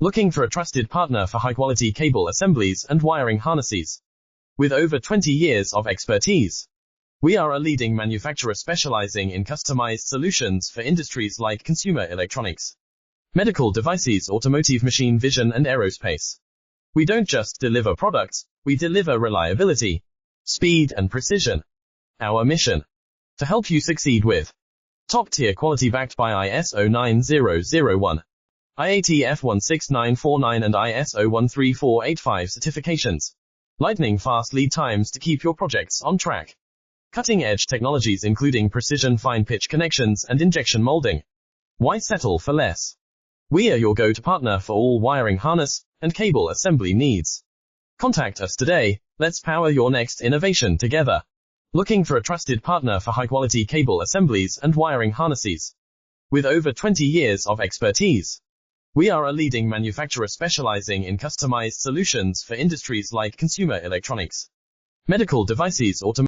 Looking for a trusted partner for high-quality cable assemblies and wiring harnesses? With over 20 years of expertise, we are a leading manufacturer specializing in customized solutions for industries like consumer electronics, medical devices, automotive, machine vision, and aerospace. We don't just deliver products, we deliver reliability, speed, and precision. Our mission: to help you succeed with top-tier quality backed by ISO 9001, IATF 16949 and ISO 13485 certifications. Lightning-fast lead times to keep your projects on track. Cutting-edge technologies including precision fine-pitch connections and injection molding. Why settle for less? We are your go-to partner for all wiring harness and cable assembly needs. Contact us today. Let's power your next innovation together. Looking for a trusted partner for high-quality cable assemblies and wiring harnesses? With over 20 years of expertise, we are a leading manufacturer specializing in customized solutions for industries like consumer electronics, medical devices, automotive,